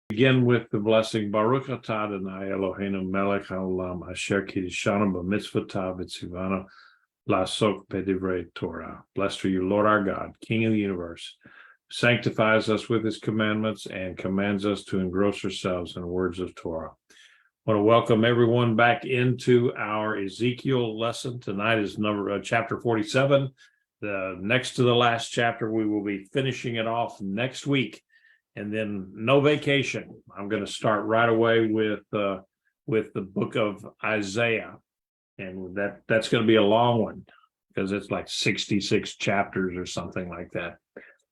Begin with the blessing. Baruch atah Adonai Eloheinu melech haolam asher kiddushanu b'mitzvotav v'tzivanu la'asok b'divrei Torah. Blessed are you, Lord our God, King of the universe, who sanctifies us with his commandments and commands us to engross ourselves in the words of Torah. I want to welcome everyone back into our Ezekiel lesson. Tonight is chapter 47. The next to the last chapter. We will be finishing it off next week. And then no vacation. I'm going to start right away with the book of Isaiah, and that's going to be a long one because it's like 66 chapters or something like that.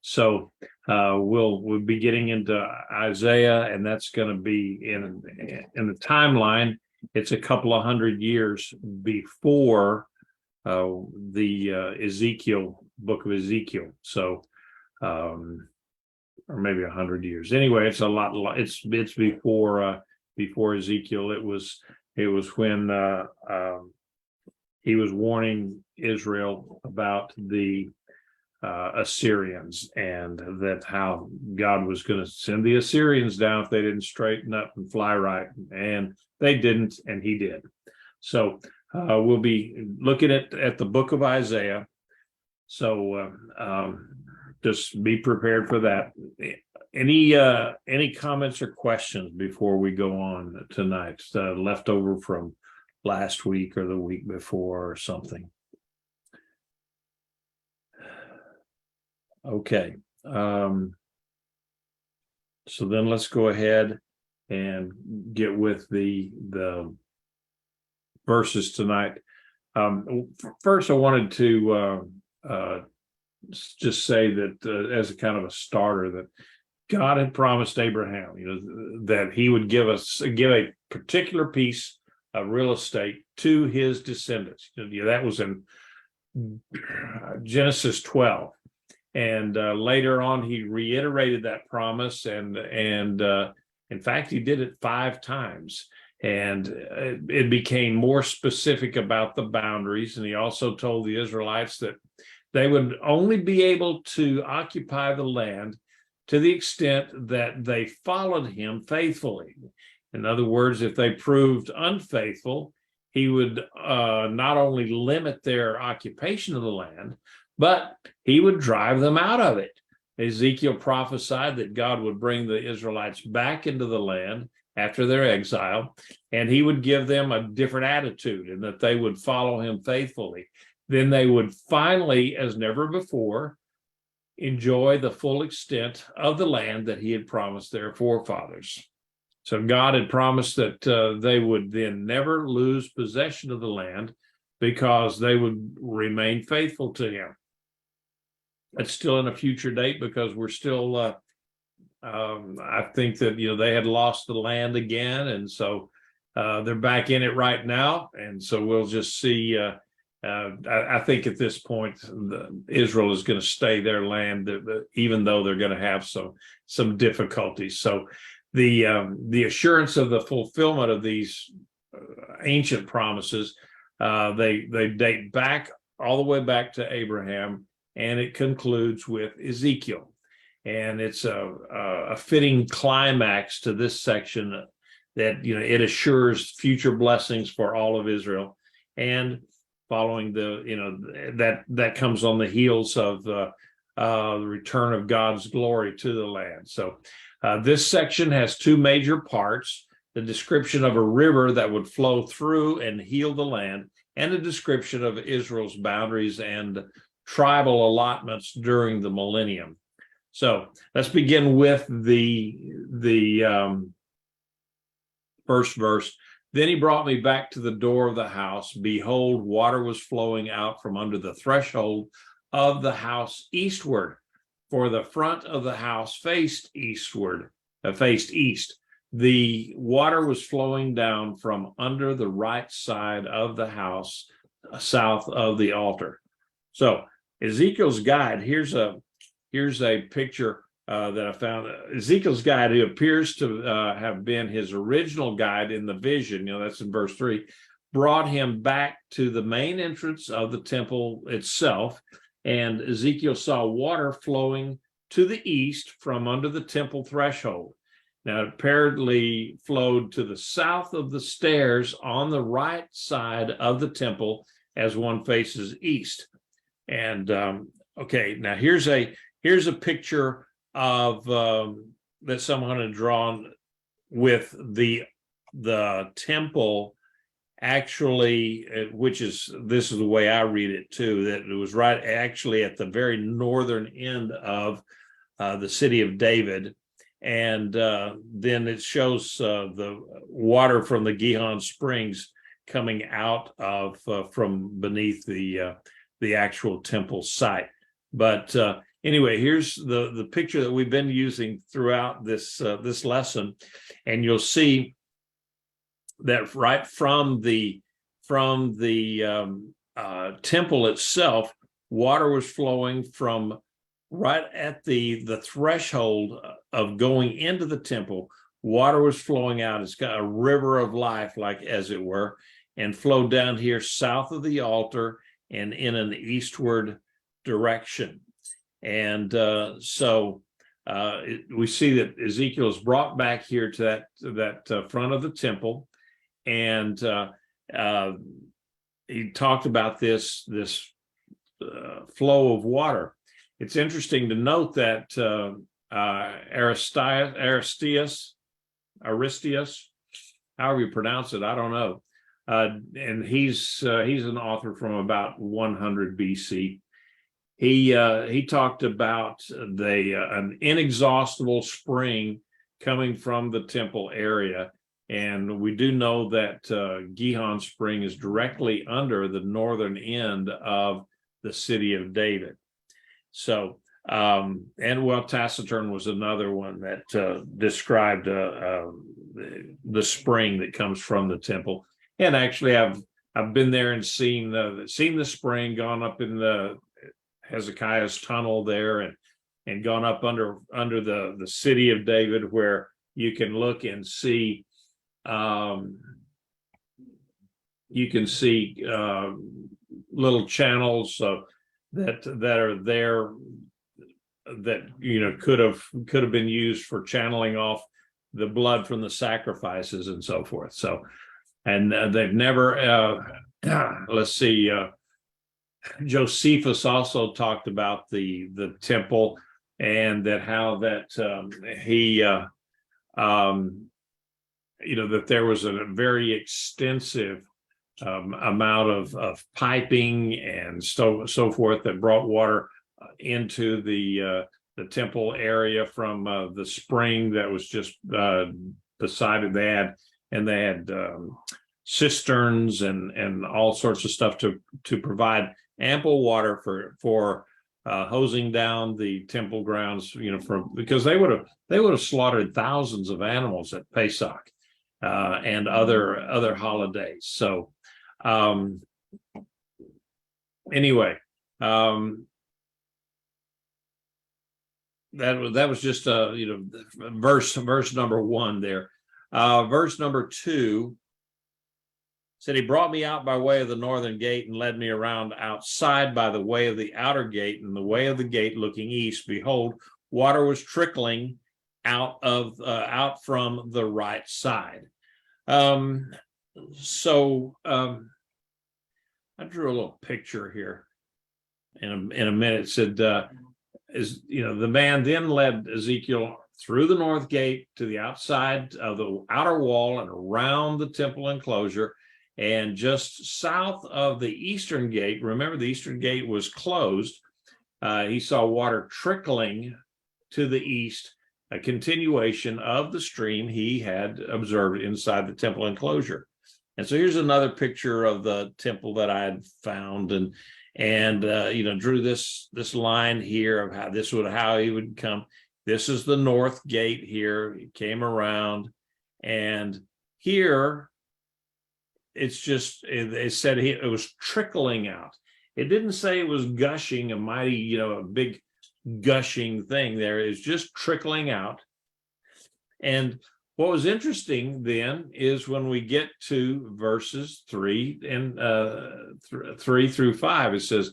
So we'll be getting into Isaiah, and that's going to be in the timeline. It's a couple of hundred years before the Ezekiel book of Ezekiel. So. Or maybe 100 years. Anyway, it's a lot. It's before Ezekiel. It was when he was warning Israel about the Assyrians, and that how God was going to send the Assyrians down if they didn't straighten up and fly right, and they didn't, and he did. So we'll be looking at the book of Isaiah. So just be prepared for that. Any comments or questions before we go on tonight? Left over from last week or the week before or something. Okay. So then let's go ahead and get with the verses tonight. First, I wanted to just say that as a kind of a starter, that God had promised Abraham, that he would give a particular piece of real estate to his descendants. That was in Genesis 12, and later on he reiterated that promise, and in fact he did it 5 times, and it became more specific about the boundaries. And he also told the Israelites that they would only be able to occupy the land to the extent that they followed him faithfully. In other words, if they proved unfaithful, he would not only limit their occupation of the land, but he would drive them out of it. Ezekiel prophesied that God would bring the Israelites back into the land after their exile, and he would give them a different attitude, and that they would follow him faithfully. Then they would finally, as never before, enjoy the full extent of the land that he had promised their forefathers. So God had promised that they would then never lose possession of the land because they would remain faithful to him. It's still in a future date because we're still, I think that, they had lost the land again. And so they're back in it right now. And so we'll just see. I think at this point, Israel is going to stay their land, even though they're going to have some difficulties. So the assurance of the fulfillment of these ancient promises, they date back all the way back to Abraham, and it concludes with Ezekiel. And it's a fitting climax to this section that it assures future blessings for all of Israel. And following that comes on the heels of the return of God's glory to the land. So this section has 2 major parts: the description of a river that would flow through and heal the land, and a description of Israel's boundaries and tribal allotments during the millennium. So let's begin with the first verse. Then he brought me back to the door of the house. Behold, water was flowing out from under the threshold of the house eastward, for the front of the house faced east. The water was flowing down from under the right side of the house, south of the altar. So Ezekiel's guide, here's a picture that I found. Ezekiel's guide, who appears to have been his original guide in the vision, that's in verse 3, brought him back to the main entrance of the temple itself, and Ezekiel saw water flowing to the east from under the temple threshold. Now, it apparently flowed to the south of the stairs on the right side of the temple as one faces east. And okay, now here's a picture of that someone had drawn with the temple actually, this is the way I read it too, that it was right actually at the very northern end of the city of David. And then it shows the water from the Gihon Springs coming out of from beneath the actual temple site. But anyway, here's the picture that we've been using throughout this lesson, and you'll see that right from the temple itself, water was flowing from right at the threshold of going into the temple. Water was flowing out. It's got a river of life, like as it were, and flowed down here south of the altar and in an eastward direction. And so we see that Ezekiel is brought back here to that front of the temple, and he talked about this flow of water. It's interesting to note that Aristeas, however you pronounce it, I don't know, and he's an author from about 100 BC. He talked about an inexhaustible spring coming from the temple area, and we do know that Gihon Spring is directly under the northern end of the city of David. So, Taciturn was another one that described the spring that comes from the temple. And actually, I've been there and seen the spring, gone up in the Hezekiah's tunnel there, and gone up under the city of David, where you can look and see little channels that are there that could have been used for channeling off the blood from the sacrifices and so forth. So, and they've never let's see, Josephus also talked about the temple, and that how that he that there was a very extensive amount of piping and so forth that brought water into the temple area from the spring that was just beside it. They had cisterns and all sorts of stuff to provide ample water for hosing down the temple grounds, because they would have slaughtered thousands of animals at Pesach and other holidays. So anyway, that was just verse number 1 there. Verse number 2 said, he brought me out by way of the northern gate and led me around outside by the way of the outer gate, and the way of the gate looking east. Behold, water was trickling out from the right side. So I drew a little picture here in a minute. It said, the man then led Ezekiel through the north gate to the outside of the outer wall and around the temple enclosure, and just south of the eastern gate. Remember, the eastern gate was closed. He saw water trickling to the east, a continuation of the stream he had observed inside the temple enclosure. And so here's another picture of the temple that I had found, and drew this line here of how he would come. This is the north gate here. He came around, and here it said it was trickling out. It didn't say it was gushing, a mighty, a big gushing thing there. It's just trickling out. And what was interesting then is when we get to verses 3 through 5, it says,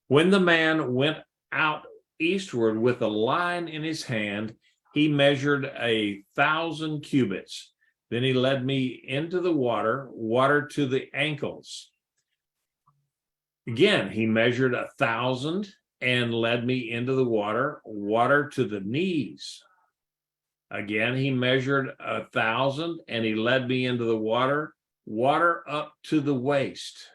when the man went out eastward with a line in his hand, he measured 1,000 cubits. Then he led me into the water to the ankles. Again, he measured 1,000 and led me into the water to the knees. Again, he measured 1,000 and he led me into the water up to the waist.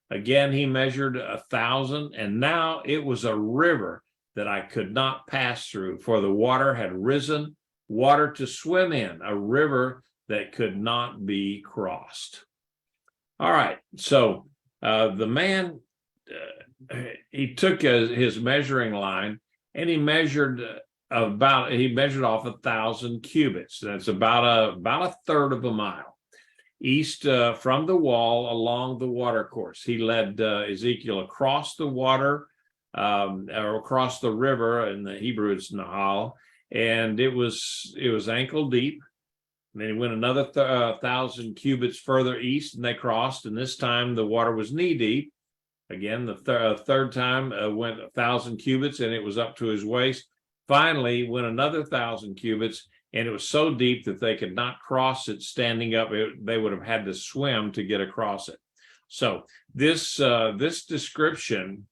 Again, he measured 1,000, and now it was a river that I could not pass through, for the water had risen, water to swim in, a river that could not be crossed. All right, so the man, he took his measuring line and he measured off 1,000 cubits. That's about a third of a mile east from the wall along the water course. He led Ezekiel across the water, or across the river. In the Hebrew it's Nahal, and it was ankle deep. And then he went another 1,000 cubits further east, and they crossed, and this time the water was knee deep. Again, the third time went 1,000 cubits, and it was up to his waist. Finally went another 1,000 cubits, and it was so deep that they could not cross it standing up. They would have had to swim to get across it. So this description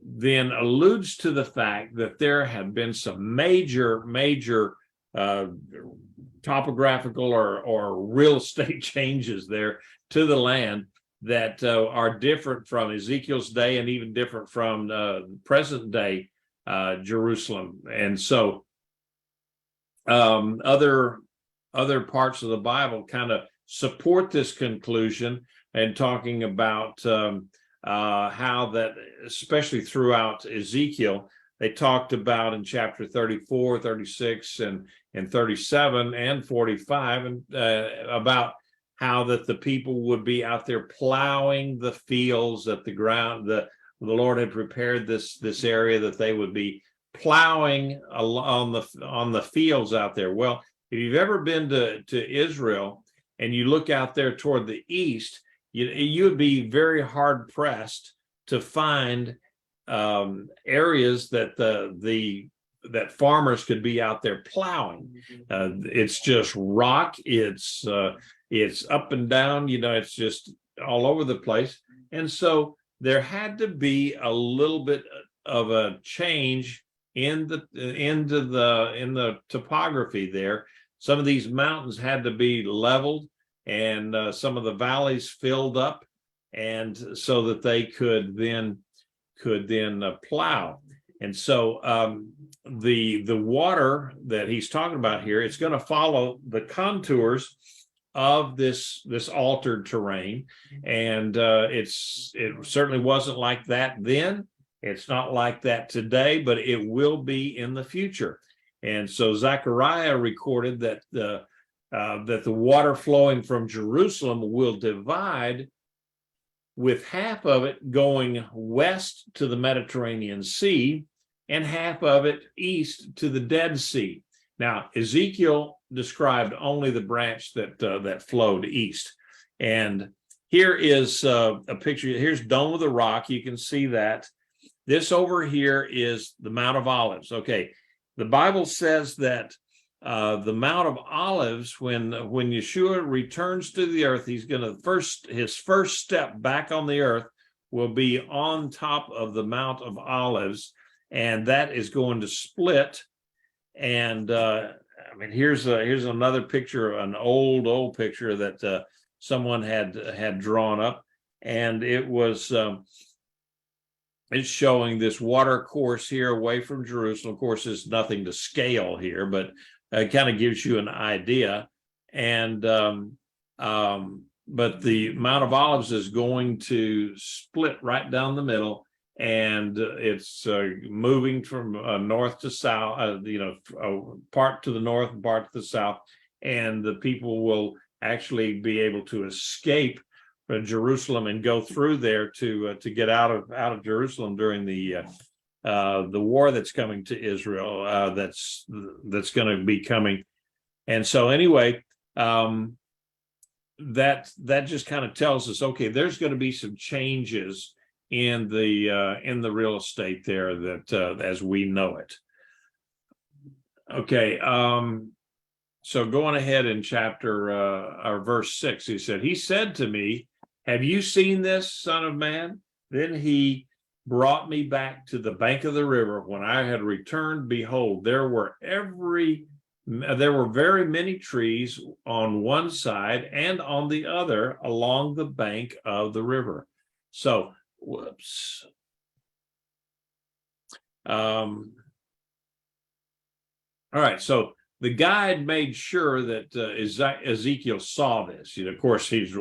then alludes to the fact that there had been some major topographical or real estate changes there to the land that are different from Ezekiel's day and even different from present day Jerusalem. And so other parts of the Bible kind of support this conclusion, and talking about how that, especially throughout Ezekiel, they talked about in chapter 34, 36, and 37 and 45, and about how that the people would be out there plowing the fields, that the ground, the Lord had prepared this area that they would be plowing on the fields out there. Well, if you've ever been to Israel and you look out there toward the east, you would be very hard pressed to find areas that that farmers could be out there plowing. It's just rock. It's up and down. It's just all over the place. And so there had to be a little bit of a change in the topography there. Some of these mountains had to be leveled, and some of the valleys filled up, and so that they could then plow. And so the water that he's talking about here, it's going to follow the contours of this altered terrain, and it certainly wasn't like that then. It's not like that today, but it will be in the future. And so Zechariah recorded that the water flowing from Jerusalem will divide, with half of it going west to the Mediterranean Sea and half of it east to the Dead Sea. Now, Ezekiel described only the branch that flowed east. And here is a picture. Here's Dome of the Rock. You can see that. This over here is the Mount of Olives. Okay, the Bible says that the Mount of Olives, when Yeshua returns to the earth, he's going to his first step back on the earth will be on top of the Mount of Olives, and that is going to split. And here's another picture, an old picture that someone had drawn up, and it was it's showing this water course here away from Jerusalem. Of course, there's nothing to scale here, but it kind of gives you an idea. And but the Mount of Olives is going to split right down the middle, and it's moving from north to south, part to the north and part to the south, and the people will actually be able to escape from Jerusalem and go through there to get out of Jerusalem during the war that's coming to Israel, that's going to be coming. And so anyway, that just kind of tells us, okay, there's going to be some changes in the real estate there that as we know it. Okay. So going ahead in chapter or verse 6, he said to me, have you seen this, son of man? Then he brought me back to the bank of the river. When I had returned, behold, there were very many trees on one side and on the other along the bank of the river. So, whoops. All right, so the guide made sure that Ezekiel saw this. Of course, he's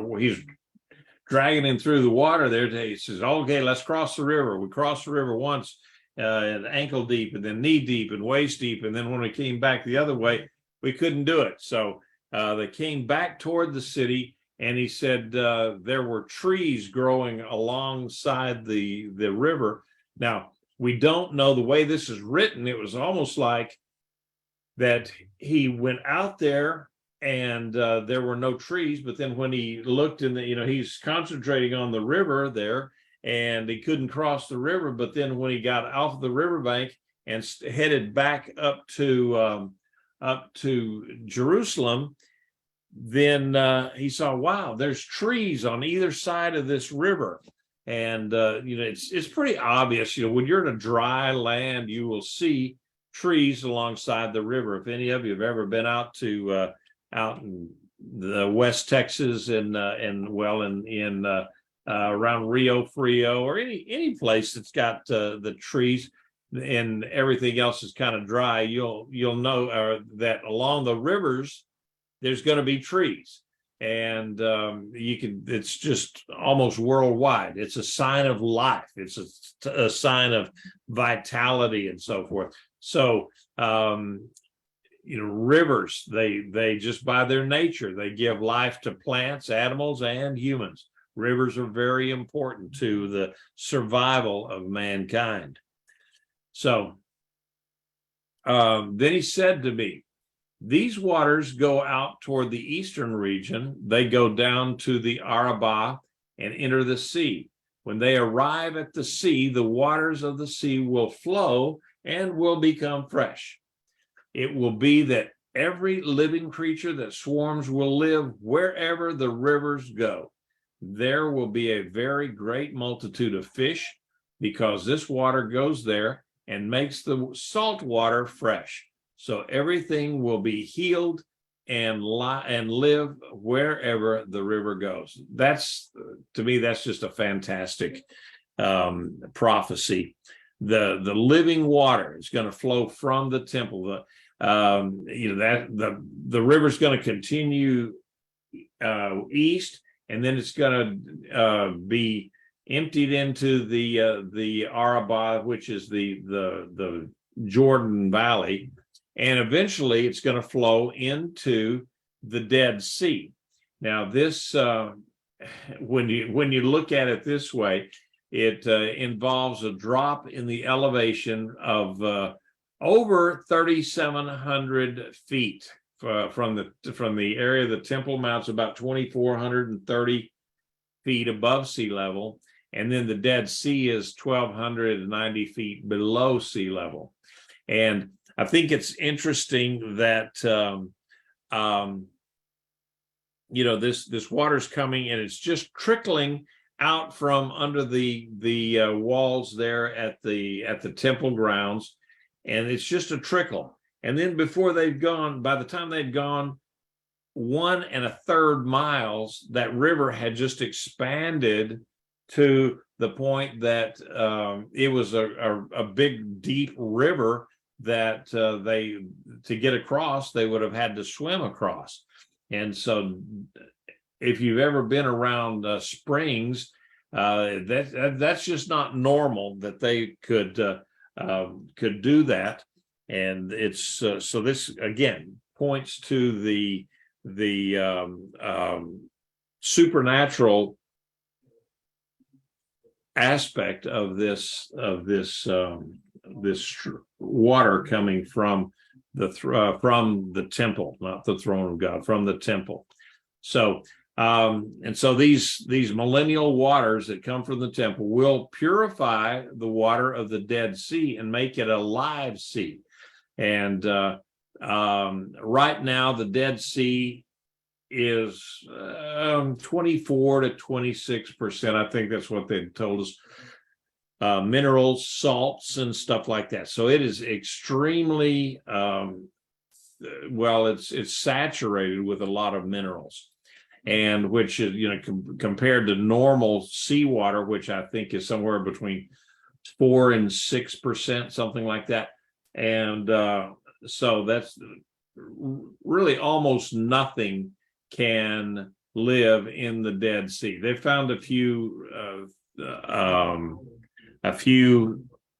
dragging him through the water there. He says, okay, let's cross the river. We crossed the river once at ankle deep, and then knee deep and waist deep. And then when we came back the other way, we couldn't do it. So they came back toward the city, and he said there were trees growing alongside the river. Now, we don't know the way this is written. It was almost like that he went out there and there were no trees, but then when he looked in he's concentrating on the river there, and he couldn't cross the river. But then when he got off the riverbank and headed back up to Jerusalem, then he saw, wow, there's trees on either side of this river. And it's pretty obvious. When you're in a dry land, you will see trees alongside the river. If any of you have ever been out in the West Texas and around Rio Frio, or any place that's got the trees and everything else is kind of dry, you'll know that along the rivers there's going to be trees, and it's just almost worldwide. It's a sign of life. It's a sign of vitality and so forth. So rivers, they just by their nature, they give life to plants, animals, and humans. Rivers are very important to the survival of mankind. So then he said to me, these waters go out toward the eastern region. They go down to the Arabah and enter the sea. When they arrive at the sea, the waters of the sea will flow and will become fresh. It will be that every living creature that swarms will live wherever the rivers go. There will be a very great multitude of fish, because this water goes there and makes the salt water fresh. So everything will be healed and live wherever the river goes. To me, that's just a fantastic prophecy. The living water is going to flow from the temple. The river's going to continue east, and then it's going to be emptied into the Arabah, which is the Jordan Valley, and eventually it's going to flow into the Dead Sea. Now, this when you look at it this way, it involves a drop in the elevation of over 3,700 feet from the area of the Temple Mount's about 2,430 feet above sea level, and then the Dead Sea is 1,290 feet below sea level. And I think it's interesting that this water's coming, and it's just trickling out from under the walls there at the temple grounds, and it's just a trickle. And then by the time they'd gone 1 1/3 miles, that river had just expanded to the point that it was a big, deep river that to get across, they would have had to swim across. And so if you've ever been around springs, that's just not normal that they could do that. And it's so this again points to the supernatural aspect of this water coming from the temple, not the throne of God, from the temple. So and so these millennial waters that come from the temple will purify the water of the Dead Sea and make it a live sea. And Right now, the Dead Sea is 24 to 26%. I think that's what they told us. Minerals, salts, and stuff like that. So it is extremely well. It's saturated with a lot of minerals, and which is compared to normal seawater, which I think is somewhere between 4 and 6%, something like that. And so that's really almost nothing can live in the Dead Sea. They found a few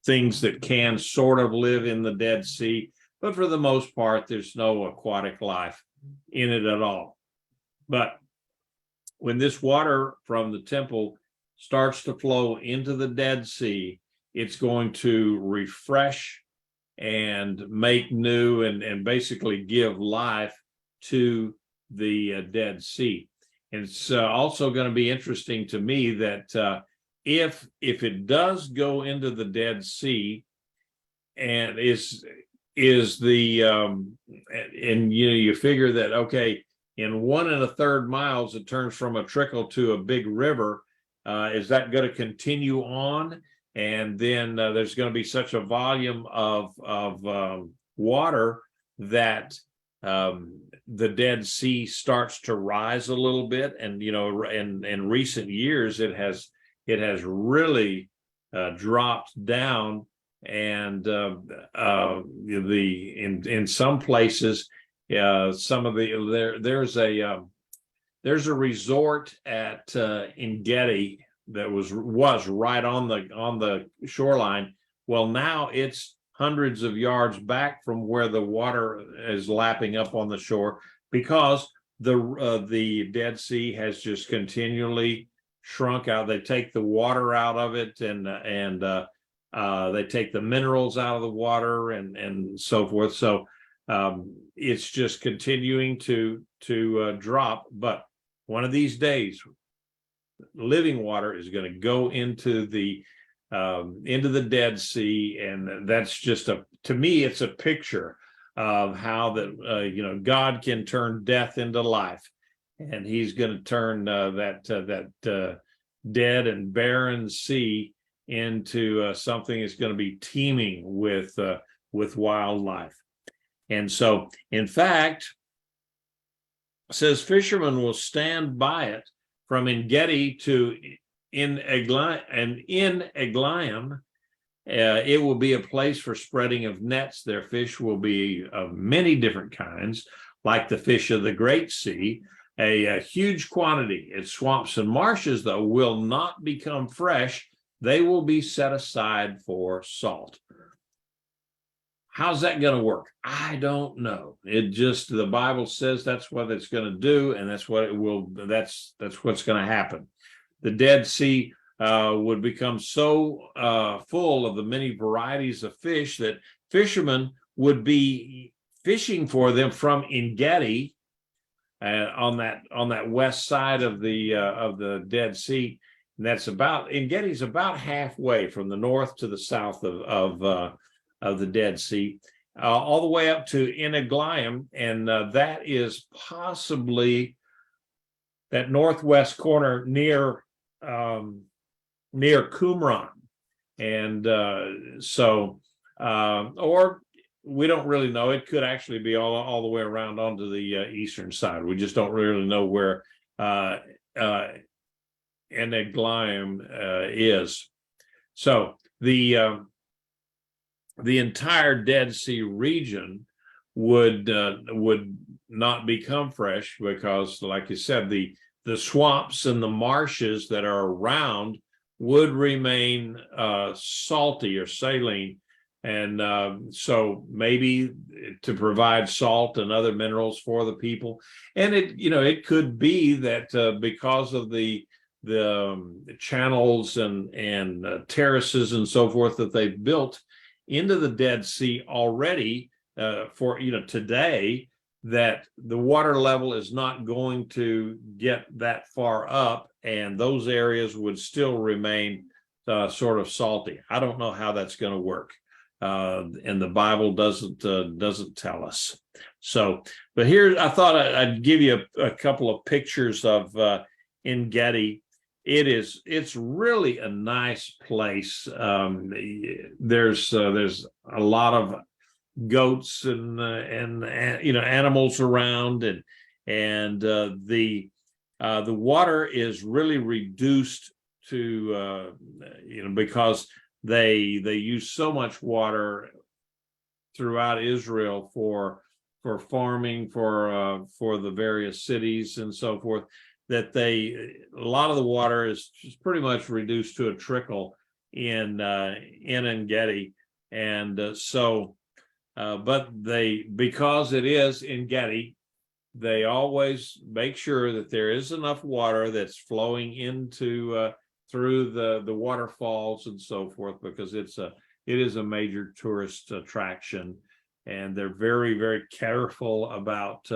things that can sort of live in the Dead Sea, but for the most part, there's no aquatic life in it at all. But when this water from the temple starts to flow into the Dead Sea, it's going to refresh and make new and basically give life to the Dead Sea. And it's also going to be interesting to me that if it does go into the Dead Sea and is the and you figure that, okay, in 1 1/3 miles it turns from a trickle to a big river, is that going to continue on? And then there's going to be such a volume of water that the Dead Sea starts to rise a little bit. And in recent years it has really dropped down, and in some places, some of the there's a resort at Engedi that was right on the shoreline. Well, now it's hundreds of yards back from where the water is lapping up on the shore, because the Dead Sea has just continually shrunk out. They take the water out of it, and they take the minerals out of the water, and so forth. So it's just continuing to drop. But one of these days, living water is going to go into the Dead Sea, and that's just to me, it's a picture of how that God can turn death into life, and He's going to turn that dead and barren sea into something that's going to be teeming with wildlife. And so, in fact, it says fishermen will stand by it from Engedi to in Eglaim. It will be a place for spreading of nets. Their fish will be of many different kinds, like the fish of the Great Sea, a huge quantity. Its swamps and marshes, though, will not become fresh. They will be set aside for salt. How's that going to work? I don't know. The Bible says that's what it's going to do, and that's what it will. That's what's going to happen. The Dead Sea would become so full of the many varieties of fish that fishermen would be fishing for them from Engedi, on that west side of the Dead Sea. And that's Engedi's about halfway from the north to the south of the Dead Sea, all the way up to Eglaim, and that is possibly that northwest corner near Qumran, and or we don't really know. It could actually be all the way around onto the eastern side. We just don't really know where Eglaim is. So the entire Dead Sea region would not become fresh, because, like you said, the swamps and the marshes that are around would remain salty or saline, and so maybe to provide salt and other minerals for the people. And it could be that because of the channels and terraces and so forth that they've built into the Dead Sea already for today, that the water level is not going to get that far up, and those areas would still remain sort of salty. I don't know how that's going to work. and the Bible doesn't tell us. So, but here I thought I'd give you a couple of pictures of En Gedi. It's really a nice place. There's a lot of goats and animals around, and the water is really reduced to because they use so much water throughout Israel for farming, for the various cities and so forth, that a lot of the water is just pretty much reduced to a trickle in En Gedi, and but because it is En Gedi, they always make sure that there is enough water that's flowing into through the waterfalls and so forth, because it is a major tourist attraction, and they're very, very careful about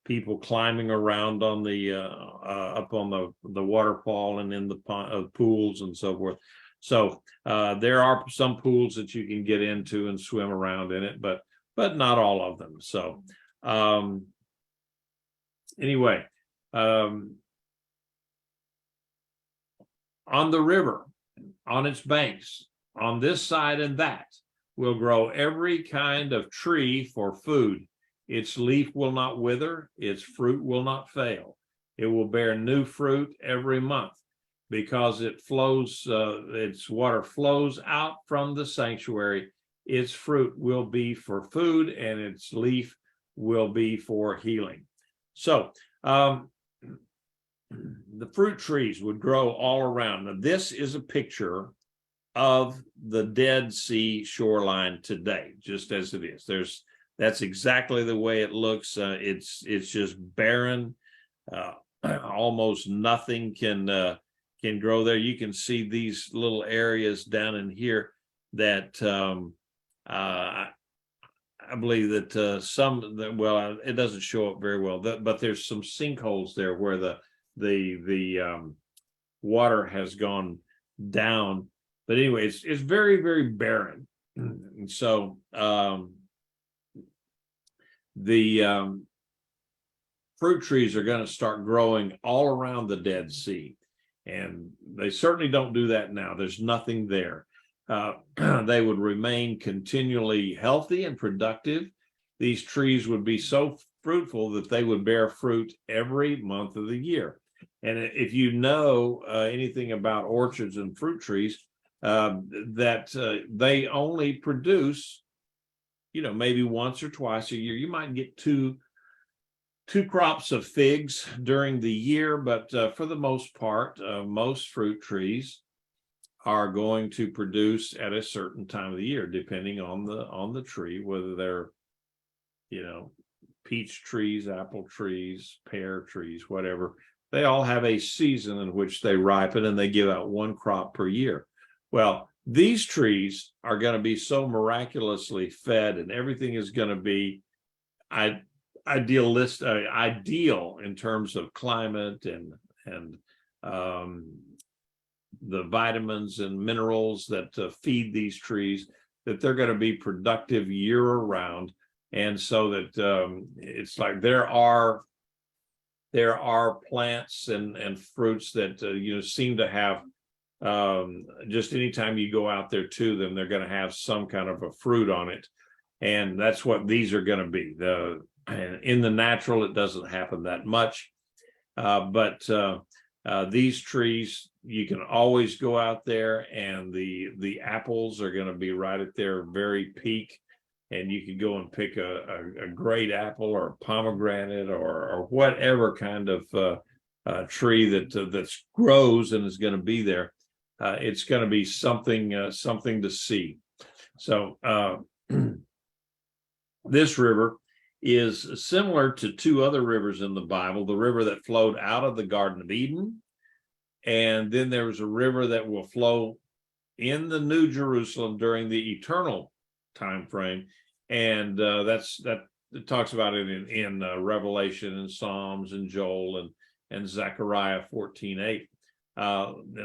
people climbing around on the up on the waterfall and in the pools and so forth. So there are some pools that you can get into and swim around in it, but not all of them. So anyway, on the river, on its banks, on this side and that, will grow every kind of tree for food. Its leaf will not wither, its fruit will not fail. It will bear new fruit every month, because its water flows out from the sanctuary. Its fruit will be for food, and its leaf will be for healing. So the fruit trees would grow all around. Now, this is a picture of the Dead Sea shoreline today, just as it is. That's exactly the way it looks. It's just barren. Almost nothing can grow there. You can see these little areas down in here that I believe that it doesn't show up very well, but there's some sinkholes there where the water has gone down. But anyway, it's very, very barren. And so the fruit trees are going to start growing all around the Dead Sea. And they certainly don't do that now. There's nothing there. They would remain continually healthy and productive. These trees would be so fruitful that they would bear fruit every month of the year. And if you know anything about orchards and fruit trees, that they only produce, maybe once or twice a year. You might get two crops of figs during the year, but for the most part, most fruit trees are going to produce at a certain time of the year, depending on the tree, whether they're, peach trees, apple trees, pear trees, whatever. They all have a season in which they ripen, and they give out one crop per year. Well, these trees are going to be so miraculously fed, and everything is going to be ideal in terms of climate and the vitamins and minerals that feed these trees, that they're going to be productive year around. And so that it's like there are plants and fruits that seem to have just anytime you go out there to them, they're going to have some kind of a fruit on it. And that's what these are going to be. And in the natural, it doesn't happen that much. But these trees, you can always go out there, and the apples are going to be right at their very peak. And you could go and pick a great apple or a pomegranate or whatever kind of tree that grows and is going to be there. It's going to be something to see. So this river is similar to two other rivers in the Bible: the river that flowed out of the Garden of Eden, and then there was a river that will flow in the New Jerusalem during the eternal time frame, and that it talks about it in Revelation and Psalms and Joel and Zechariah 14:8.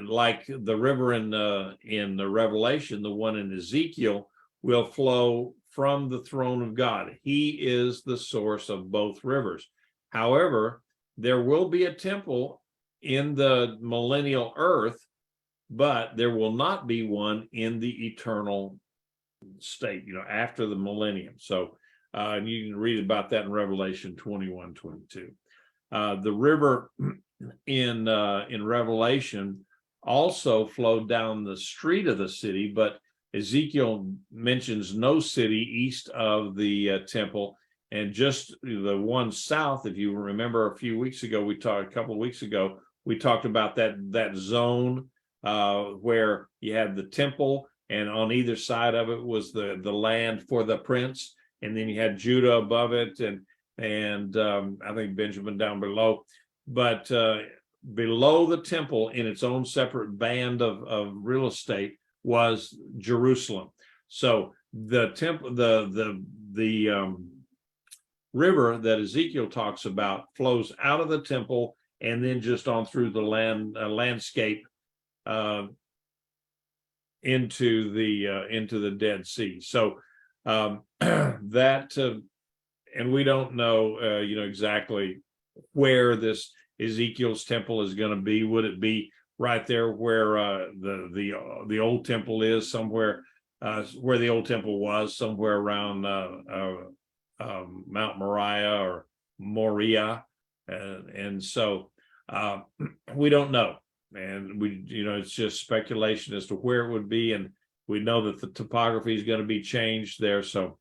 Like the river in the Revelation, the one in Ezekiel will flow from the throne of God. He is the source of both rivers. However, there will be a temple in the millennial earth, but there will not be one in the eternal state, after the millennium. So you can read about that in Revelation 21:22. The river in Revelation also flowed down the street of the city, but Ezekiel mentions no city east of the temple, and just the one south. If you remember, a couple of weeks ago, we talked about that zone where you had the temple, and on either side of it was the land for the prince, and then you had Judah above it, and I think Benjamin down below. But below the temple, in its own separate band of real estate, was Jerusalem. So the temple, the river that Ezekiel talks about flows out of the temple and then just on through the landscape into the Dead Sea. So that and we don't know exactly where this Ezekiel's temple is going to be. Would it be right there where the old temple is, somewhere where the old temple was, somewhere around Mount Moriah or Moriah, and so we don't know, and it's just speculation as to where it would be, and we know that the topography is going to be changed there. So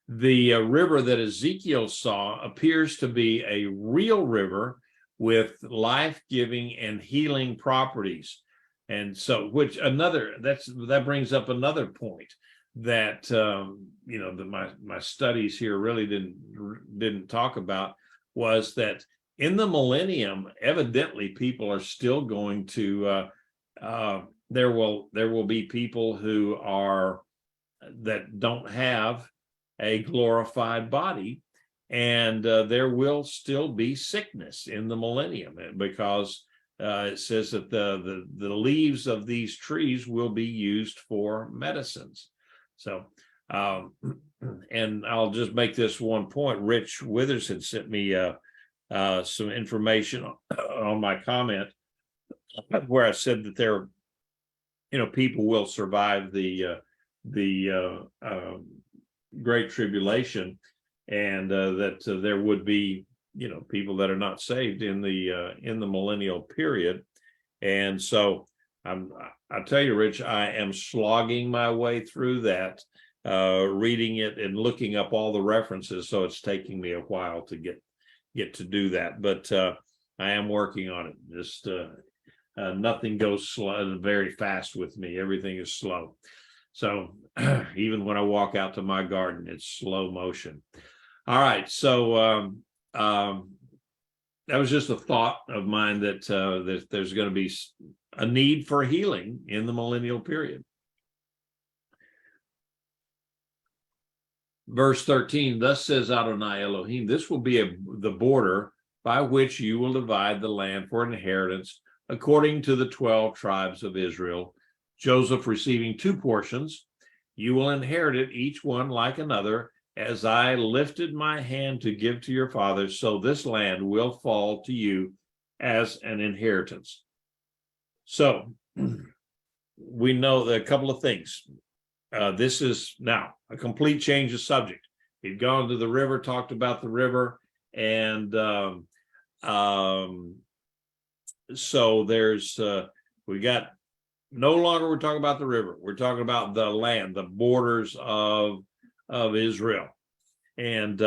the river that Ezekiel saw appears to be a real river with life-giving and healing properties. And so that brings up another point that my studies here really didn't talk about, was that in the millennium, evidently people are still going to there will be people that don't have a glorified body, and there will still be sickness in the millennium, because it says that the leaves of these trees will be used for medicines. So and I'll just make this one point. Rich Withers had sent me some information on my comment where I said that there people will survive the Great Tribulation, and that there would be people that are not saved in the millennial period. And so I'll tell you, Rich, I am slogging my way through that, reading it and looking up all the references. So it's taking me a while to get to do that, but I am working on it. Just nothing goes slow, very fast with me. Everything is slow. So even when I walk out to my garden, it's slow motion. All right. So that was just a thought of mine that there's going to be a need for healing in the millennial period. Verse 13, thus says Adonai Elohim, this will be the border by which you will divide the land for an inheritance according to the 12 tribes of Israel. Joseph receiving 2 portions, you will inherit it, each one like another, as I lifted my hand to give to your fathers, so this land will fall to you as an inheritance. So we know that a couple of things. This is now a complete change of subject. We've gone to the river, talked about the river, and so there's we got no longer we're talking about the river. We're talking about the land, the borders of Israel. And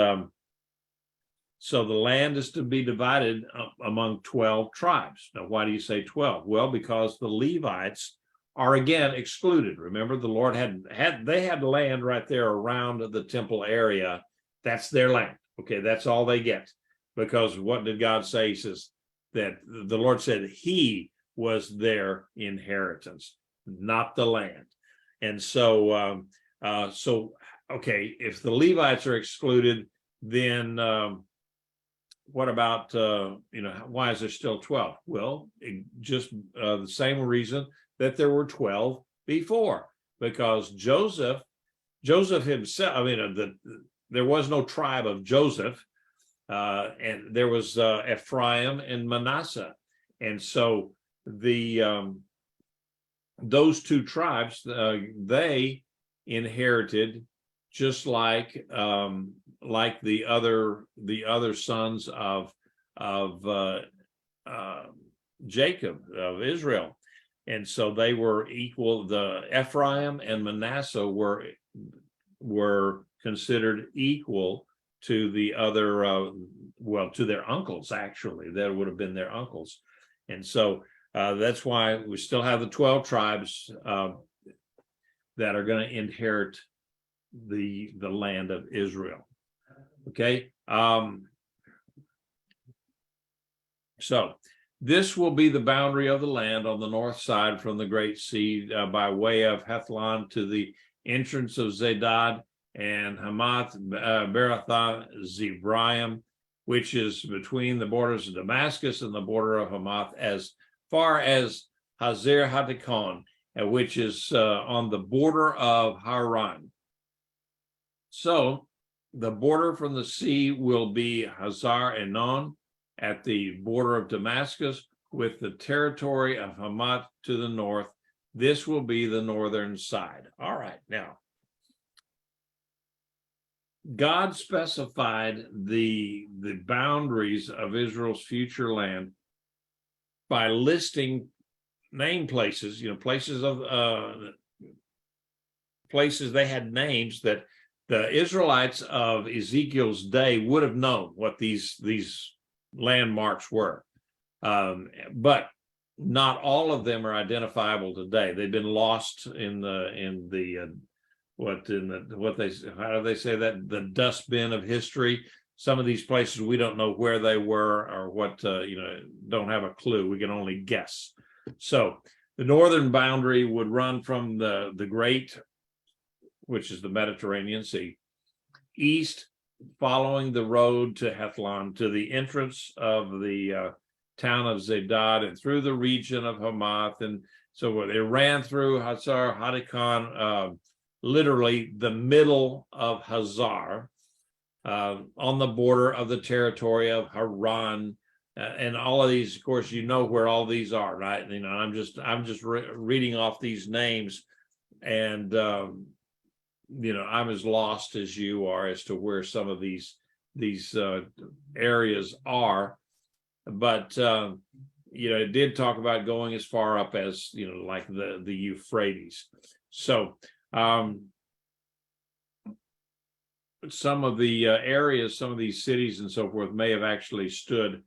so the land is to be divided among 12 tribes. Now, why do you say 12? Well, because the Levites are again excluded. Remember, the Lord had land right there around the temple area. That's their land. Okay, that's all they get. Because what did God say? He says that the Lord said he was their inheritance, not the land. And so okay, if the Levites are excluded, then what about why is there still 12? Well, just the same reason that there were 12 before. because Joseph himself, I mean, there was no tribe of Joseph, and there was Ephraim and Manasseh. And so those two tribes, they inherited just like the other sons of Jacob, of Israel. And so they were equal. The Ephraim and Manasseh were considered equal to the other, to their uncles, actually. That would have been their uncles. And so that's why we still have the 12 tribes that are going to inherit the land of Israel. Okay. So this will be the boundary of the land on the north side from the Great Sea by way of Hethlon to the entrance of Zedad and Hamath Beratha Zebraim, which is between the borders of Damascus and the border of Hamath, as far as Hazer Hatikon, which is on the border of Haran. So the border from the sea will be Hazar Enon at the border of Damascus, with the territory of Hamath to the north. This will be the northern side. All right, now, God specified the boundaries of Israel's future land by listing name places, places they had names that the Israelites of Ezekiel's day would have known what these landmarks were, but not all of them are identifiable today. They've been lost in the dustbin of history. Some of these places we don't know where they were or what, don't have a clue. We can only guess. So the northern boundary would run from the Great, which is the Mediterranean Sea, east, following the road to Hethlon to the entrance of the town of Zedad and through the region of Hamath. And so they ran through Hazar Hatikon, literally the middle of Hazar, on the border of the territory of Haran. And all of these, of course, where all these are, right? I'm just reading off these names, and I'm as lost as you are as to where some of these areas are. But it did talk about going as far up as like the Euphrates. So some of the areas, some of these cities and so forth may have actually stood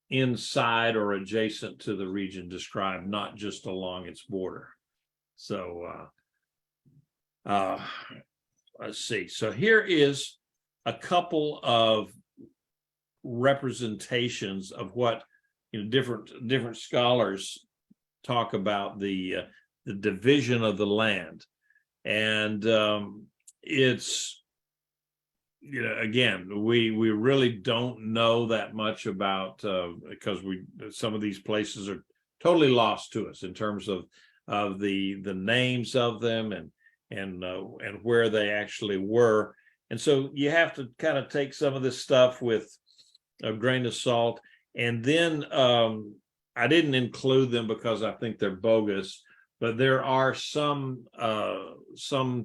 inside or adjacent to the region described, not just along its border. So let's see. So here is a couple of representations of what different scholars talk about the division of the land, and it's again, we really don't know that much about, because some of these places are totally lost to us in terms of the names of them and where they actually were. And so you have to kind of take some of this stuff with a grain of salt. And then I didn't include them because I think they're bogus, but there are some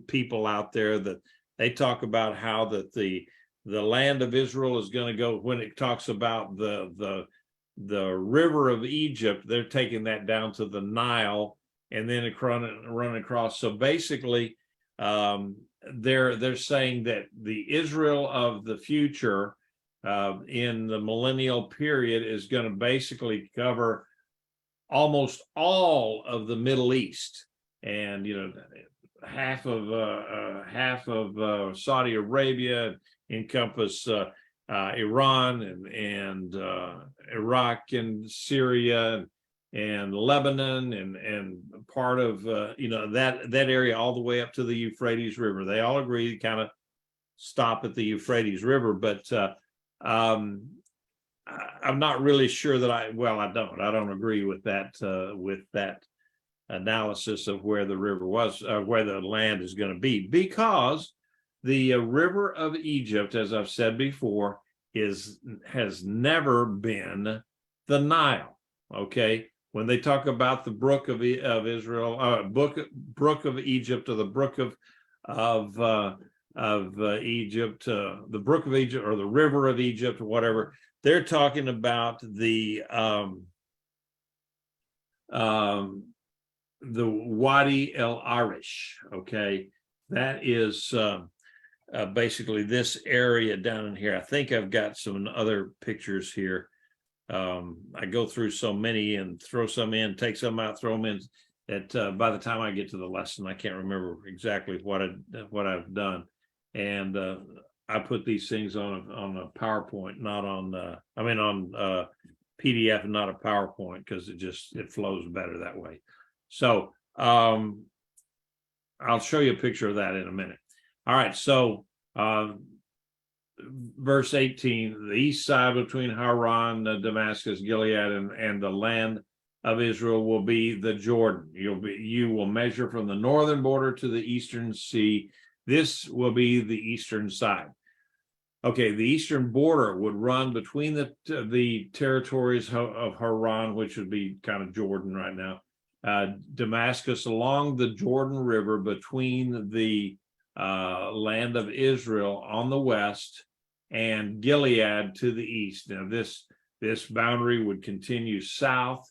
people out there that they talk about how that the land of Israel is going to go, when it talks about the river of Egypt, they're taking that down to the Nile and then running across. So basically, they're saying that the Israel of the future in the millennial period is going to basically cover almost all of the Middle East, and half of Saudi Arabia, encompass Iran and Iraq and Syria and Lebanon and part of that area all the way up to the Euphrates River. They all agree to kind of stop at the Euphrates River, but I'm not really sure that I don't agree with that analysis of where the river was, where the land is going to be, because the river of Egypt, as I've said before, has never been the Nile. Okay, when they talk about the brook of Israel, brook of Egypt, or the brook of Egypt, the brook of Egypt, or the river of Egypt, or whatever, they're talking about the Wadi El Arish. Okay, that is basically this area down in here. I think I've got some other pictures here. I go through so many and throw some in, take some out, throw them in. That by the time I get to the lesson, I can't remember exactly what I've done. And I put these things on a PowerPoint, not on on PDF and not a PowerPoint, because it flows better that way. So I'll show you a picture of that in a minute. All right, so verse 18, the east side between Haran, Damascus, Gilead, and the land of Israel will be the Jordan. You will measure from the northern border to the eastern sea. This will be the eastern side. Okay, the eastern border would run between the territories of Haran, which would be kind of Jordan right now, Damascus along the Jordan River between the land of Israel on the west, and Gilead to the east. Now this boundary would continue south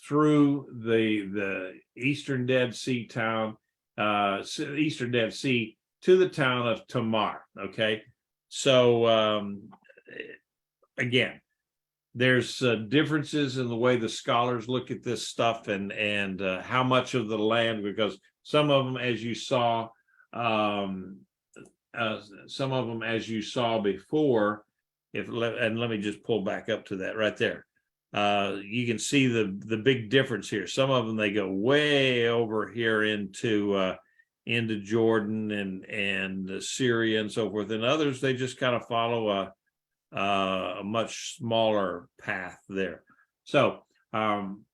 through the eastern Dead Sea town, eastern Dead Sea, to the town of Tamar. Okay, so again, there's differences in the way the scholars look at this stuff, and how much of the land, because some of them, as you saw, before, and let me just pull back up to that right there. You can see the big difference here. Some of them, they go way over here into Jordan and Syria and so forth, and others, they just kind of follow a much smaller path there. So I'm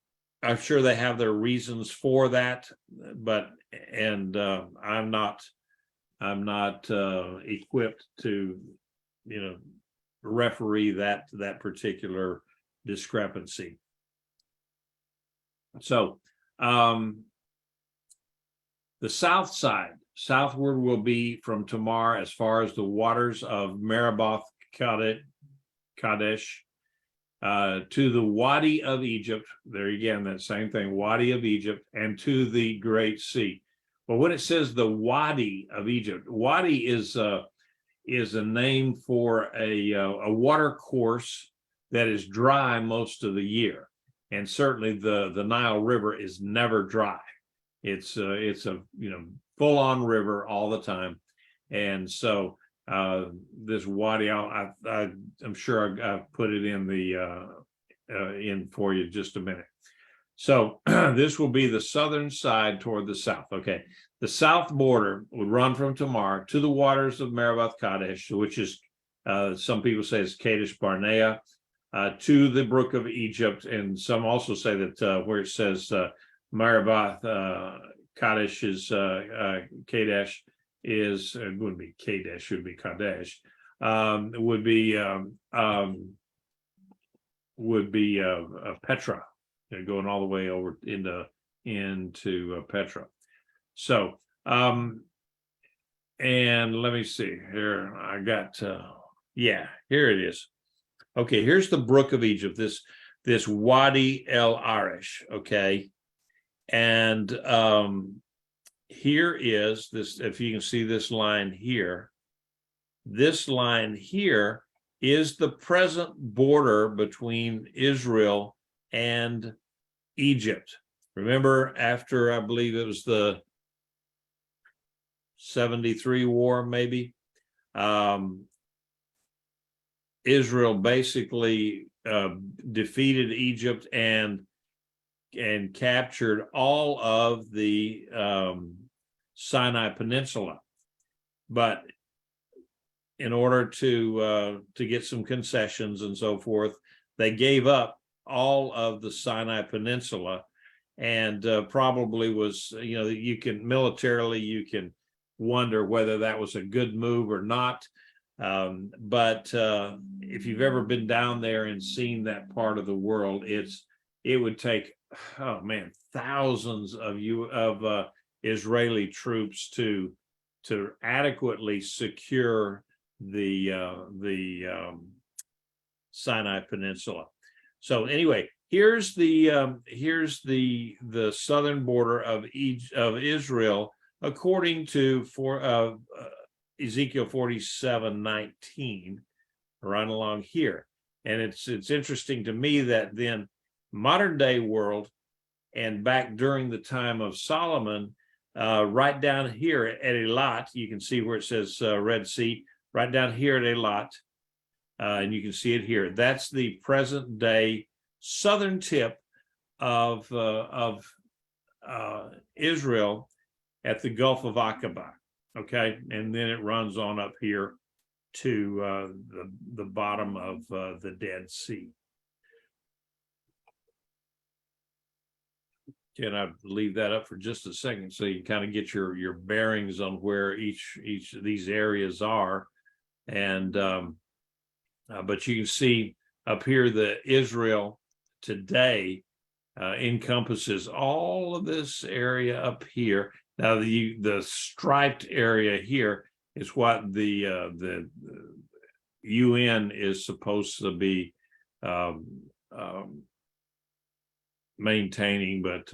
sure they have their reasons for that, but I'm not equipped to referee that particular discrepancy. So the south side, southward, will be from Tamar as far as the waters of Meraboth Kadesh, to the Wadi of Egypt. There again, that same thing, Wadi of Egypt, and to the Great Sea. But when it says the Wadi of Egypt, Wadi is a name for a water course that is dry most of the year, and certainly the Nile River is never dry. It's a full-on river all the time, and so this Wadi, I'm sure I've put it in in for you just a minute. So this will be the southern side toward the south. Okay, the south border would run from Tamar to the waters of Meraboth Kadesh, which is some people say it's Kadesh Barnea, to the brook of Egypt, and some also say that where it says Meraboth Kadesh is Kadesh is, it wouldn't be Kadesh, it would be Kadesh, would be Petra, going all the way over into Petra. So and let me see here, I got here it is. Okay, here's the brook of Egypt, this Wadi El Arish. Okay, and here is this, if you can see this line here, is the present border between Israel and Egypt. Remember, after, I believe it was the 73 war, maybe, Israel basically defeated Egypt and captured all of the Sinai Peninsula. But in order to get some concessions and so forth, they gave up all of the Sinai Peninsula and probably was, you can militarily, you can wonder whether that was a good move or not. But if you've ever been down there and seen that part of the world, it would take, oh man, thousands of Israeli troops to adequately secure the Sinai Peninsula. So anyway, here's the southern border of Israel according to Ezekiel 47:19, right along here. And it's interesting to me that then modern day world and back during the time of Solomon, right down here at Eilat, you can see where it says Red Sea, right down here at Eilat, and you can see it here. That's the present day southern tip of Israel at the Gulf of Aqaba. Okay, and then it runs on up here to the bottom of the Dead Sea. Can I leave that up for just a second so you kind of get your bearings on where each of these areas are, and but you can see up here that Israel today encompasses all of this area up here. Now the striped area here is what the UN is supposed to be maintaining, but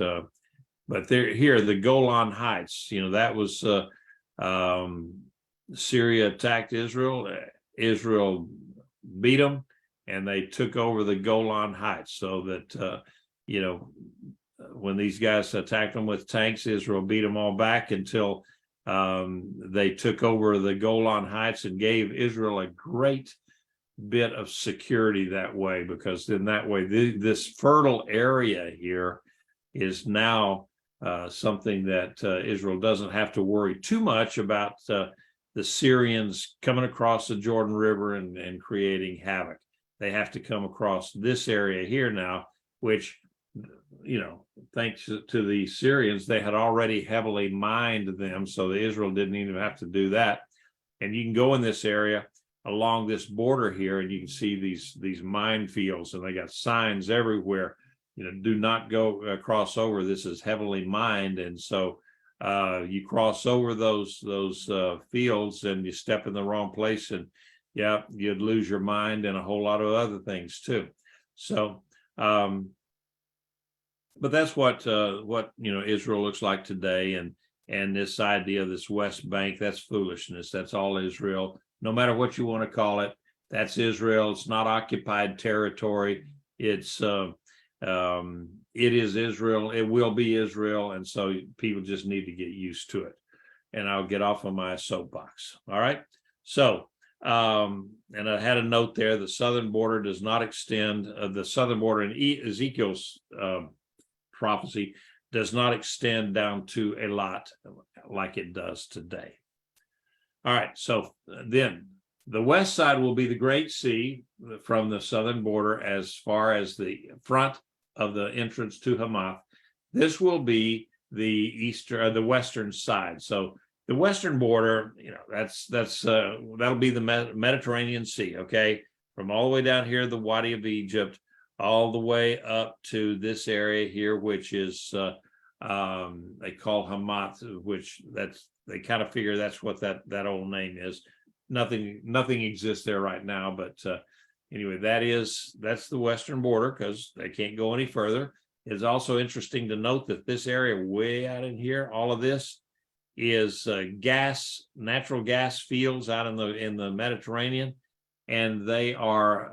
they're here, the Golan Heights, that was Syria attacked Israel. Israel beat them, and they took over the Golan Heights, so that when these guys attacked them with tanks, Israel beat them all back until they took over the Golan Heights and gave Israel a great bit of security that way, because then that way this fertile area here is now something that Israel doesn't have to worry too much about the Syrians coming across the Jordan River and creating havoc. They have to come across this area here now, which, thanks to the Syrians, they had already heavily mined them, so the Israel didn't even have to do that. And you can go in this area along this border here, and you can see these minefields, and they got signs everywhere. Do not go cross over. This is heavily mined, and so you cross over those fields, and you step in the wrong place, and you'd lose your mind and a whole lot of other things too. So, but that's what Israel looks like today, and this idea of this West Bank, that's foolishness. That's all Israel. No matter what you want to call it, that's Israel. It's not occupied territory. It is Israel. It will be Israel. And so people just need to get used to it. And I'll get off of my soapbox. All right. So, and I had a note there, the southern border does not extend, the southern border in Ezekiel's prophecy does not extend down to Eilat like it does today. All right, so then the west side will be the Great Sea from the southern border as far as the front of the entrance to Hamath. This will be the western side. So the western border, that'll be the Mediterranean Sea, okay, from all the way down here, the Wadi of Egypt, all the way up to this area here, which is they call Hamath, which they kind of figure that's what that old name is. Nothing exists there right now, but anyway, that's the western border, because they can't go any further. It's also interesting to note that this area way out in here, all of this is natural gas fields out in the Mediterranean, and they are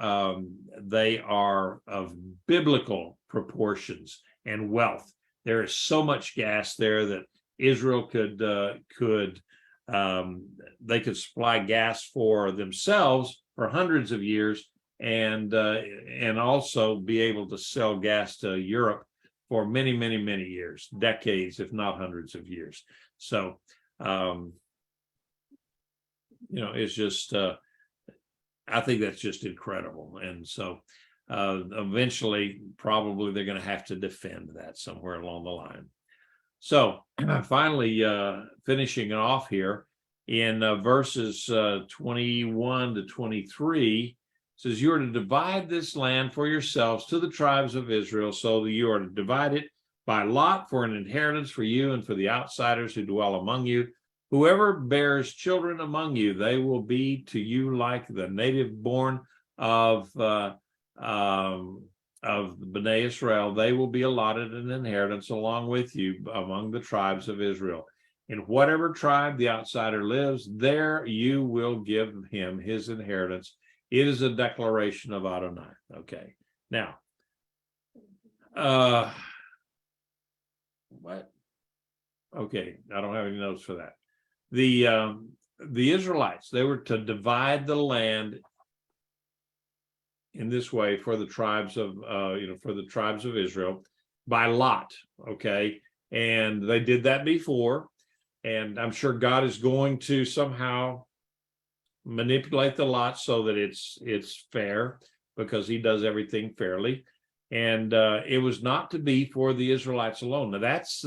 of biblical proportions and wealth. There is so much gas there that Israel could supply gas for themselves for hundreds of years, and also be able to sell gas to Europe for many, many, many years, decades, if not hundreds of years. So, it's just, I think that's just incredible. And so, eventually, probably they're going to have to defend that somewhere along the line. So finally, finishing off here in verses 21 to 23, says, you are to divide this land for yourselves to the tribes of Israel, so that you are to divide it by lot for an inheritance for you and for the outsiders who dwell among you. Whoever bears children among you, they will be to you like the native born of Bnei Israel. They will be allotted an inheritance along with you among the tribes of Israel. In whatever tribe the outsider lives, there you will give him his inheritance. It is a declaration of Adonai. Okay. Now, what? Okay, I don't have any notes for that. The Israelites, they were to divide the land in this way for the tribes of Israel by lot. Okay, and they did that before, and I'm sure God is going to somehow manipulate the lot so that it's fair, because he does everything fairly. And it was not to be for the Israelites alone. Now that's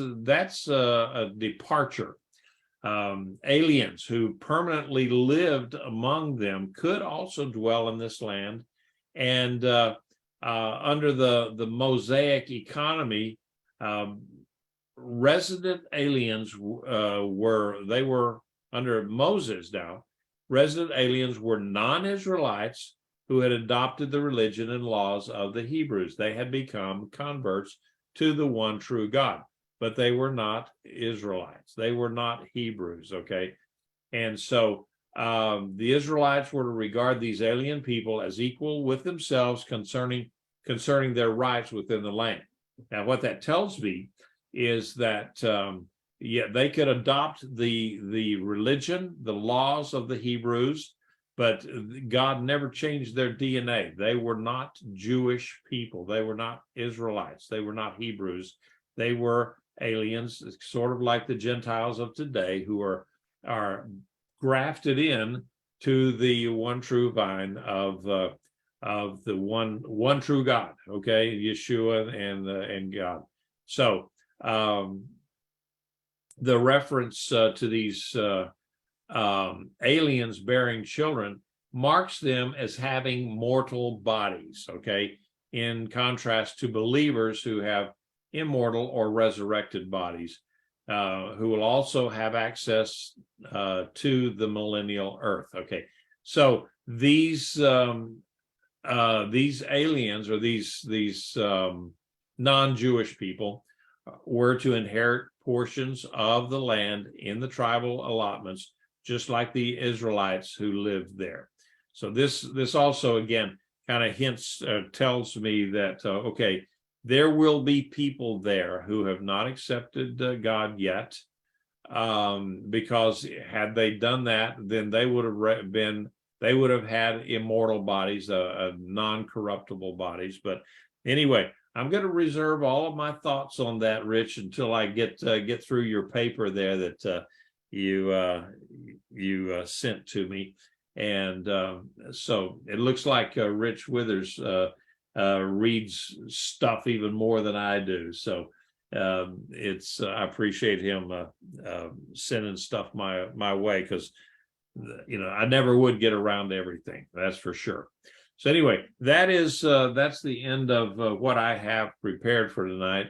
a departure. Aliens who permanently lived among them could also dwell in this land. And under the Mosaic economy, resident aliens were under Moses now. Resident aliens were non-Israelites who had adopted the religion and laws of the Hebrews. They had become converts to the one true God, but they were not Israelites. They were not Hebrews, okay? And so the Israelites were to regard these alien people as equal with themselves concerning their rights within the land. Now, what that tells me is that they could adopt the religion, the laws of the Hebrews, but God never changed their DNA. They were not Jewish people. They were not Israelites. They were not Hebrews. They were aliens, sort of like the Gentiles of today, who are grafted in to the one true vine of the one true God. Okay, Yeshua and God. So the reference to these aliens bearing children marks them as having mortal bodies, okay, in contrast to believers who have immortal or resurrected bodies, who will also have access to the millennial earth. Okay, so these aliens, or these non-Jewish people, were to inherit portions of the land in the tribal allotments, just like the Israelites who lived there. So this also, again, kind of tells me that, okay, there will be people there who have not accepted God yet, because had they done that, then they would have had immortal bodies, non-corruptible bodies. But anyway, I'm going to reserve all of my thoughts on that, Rich, until I get through your paper there that you sent to me. And so it looks like Rich Withers reads stuff even more than I do. So I appreciate him sending stuff my way, because I never would get around to everything. That's for sure. So anyway, that's the end of what I have prepared for tonight.